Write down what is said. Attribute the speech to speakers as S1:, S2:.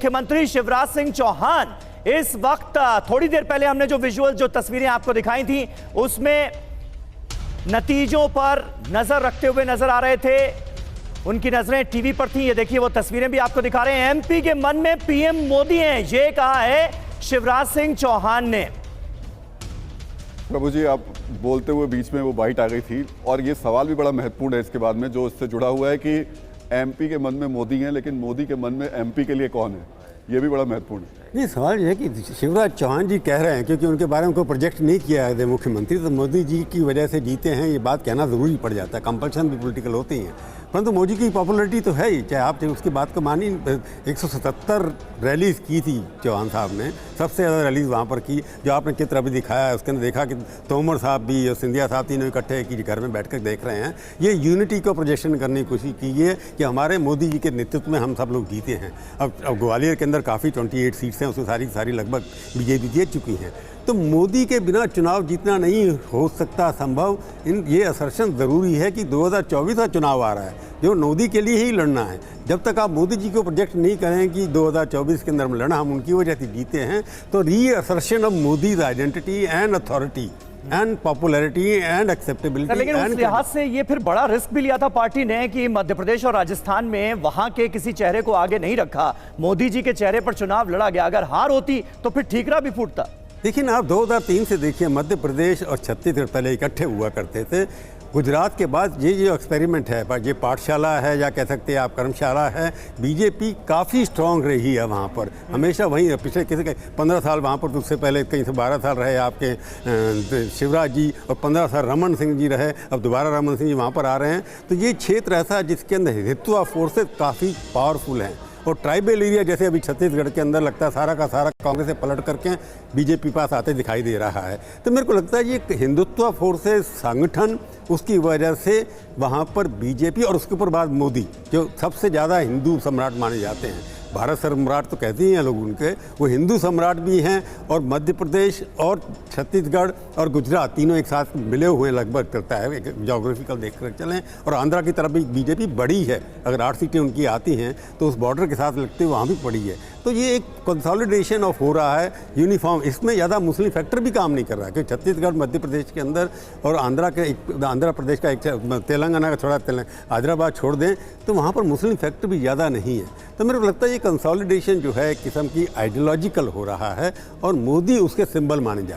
S1: मुख्यमंत्री शिवराज सिंह चौहान इस वक्त, थोड़ी देर पहले हमने जो विजुअल, जो तस्वीरें आपको दिखाई थी, उसमें नतीजों पर नजर रखते हुए नजर आ रहे थे। उनकी नजरें टीवी पर थी। ये देखिए, वो तस्वीरें भी आपको दिखा रहे हैं। एमपी के मन में पीएम मोदी हैं, ये कहा है शिवराज सिंह चौहान ने।
S2: प्रभु जी, आप बोलते हुए बीच में वो बाइट आ गई थी और ये सवाल भी बड़ा महत्वपूर्ण है इसके बाद में, जो इससे जुड़ा हुआ है कि एमपी के मन में मोदी हैं, लेकिन मोदी के मन में एमपी के लिए कौन है, ये भी बड़ा महत्वपूर्ण है।
S3: नहीं, सवाल ये है कि शिवराज चौहान जी कह रहे हैं क्योंकि उनके बारे में कोई प्रोजेक्ट नहीं किया है मुख्यमंत्री, तो मोदी जी की वजह से जीते हैं, ये बात कहना ज़रूरी पड़ जाता है। कंपल्सन भी पॉलिटिकल होती हैं, परंतु मोदी की पॉपुलरिटी तो है ही, चाहे आप उसकी बात को मानी। 177 रैलीज़ की थी चौहान साहब ने, सबसे ज़्यादा रैलीज़ वहाँ पर की। जो आपने चित्र अभी दिखाया है उसके अंदर देखा कि तोमर साहब भी और सिंधिया साहब तीनों इकट्ठे की घर में बैठकर देख रहे हैं। ये यूनिटी को प्रोजेक्शन करने की कोशिश की है कि हमारे मोदी जी के नेतृत्व में हम सब लोग जीते हैं। अब ग्वालियर के अंदर काफ़ी 28 सीट्स हैं, उसमें सारी लगभग बीजेपी जीत चुकी हैं। तो मोदी के बिना चुनाव जीतना नहीं हो सकता संभव। ये असर्शन ज़रूरी है कि 2024 का चुनाव आ रहा है, जो मोदी के लिए ही लड़ना है। जब तक आप मोदी जी को प्रोजेक्ट नहीं करें कि 2024 के अंदर में लड़ना, हम उनकी वजह से जीते हैं, तो reassertion of Modi's identity and authority and popularity and acceptability.
S1: लेकिन उस लिहाज से ये फिर बड़ा रिस्क भी लिया था पार्टी ने कि मध्य प्रदेश और राजस्थान में वहां के किसी चेहरे को आगे नहीं रखा, मोदी जी के चेहरे पर चुनाव लड़ा गया। अगर हार होती तो फिर ठीकरा भी फूटता।
S3: देखिए ना, आप 2003 से देखिए, मध्य प्रदेश और छत्तीसगढ़ पहले इकट्ठे हुआ करते थे। गुजरात के बाद ये जो एक्सपेरिमेंट है, ये पाठशाला है या कह सकते हैं आप कर्मशाला है, बीजेपी काफ़ी स्ट्रांग रही है वहाँ पर हमेशा। वहीं पिछले किसी के 15 साल वहाँ पर, उससे पहले कहीं से 12 साल रहे आपके शिवराज जी, और 15 साल रमन सिंह जी रहे, अब दोबारा रमन सिंह जी वहाँ पर आ रहे हैं। तो ये क्षेत्र ऐसा है जिसके अंदर हिंदुत्व फोर्सेस काफ़ी पावरफुल हैं। और ट्राइबल एरिया जैसे अभी छत्तीसगढ़ के अंदर लगता है सारा का सारा कांग्रेस से पलट करके बीजेपी पास आते दिखाई दे रहा है। तो मेरे को लगता है ये हिंदुत्व फोर्सेस संगठन, उसकी वजह से वहाँ पर बीजेपी, और उसके ऊपर बाद मोदी, जो सबसे ज़्यादा हिंदू सम्राट माने जाते हैं। भारत सम्राट तो कहते ही हैं लोग उनके, वो हिंदू सम्राट भी हैं। और मध्य प्रदेश और छत्तीसगढ़ और गुजरात तीनों एक साथ मिले हुए लगभग करता है, एक जोग्राफिकल देख कर चलें। और आंध्रा की तरफ भी बीजेपी बड़ी है, अगर 8 सीटें उनकी आती हैं तो उस बॉर्डर के साथ लगते हुए वहाँ भी बड़ी है। तो ये एक कंसोलिडेशन ऑफ हो रहा है यूनिफॉर्म। इसमें ज़्यादा मुस्लिम फैक्टर भी काम नहीं कर रहा है, क्योंकि छत्तीसगढ़ मध्य प्रदेश के अंदर और आंध्र प्रदेश का एक, तेलंगाना का थोड़ा हैदराबाद छोड़ दें तो वहाँ पर मुस्लिम फैक्टर भी ज़्यादा नहीं है। तो मेरे को लगता है ये कंसोलिडेशन जो है एक किस्म की आइडियोलॉजिकल हो रहा है और मोदी उसके सिंबल माने जा रहे हैं।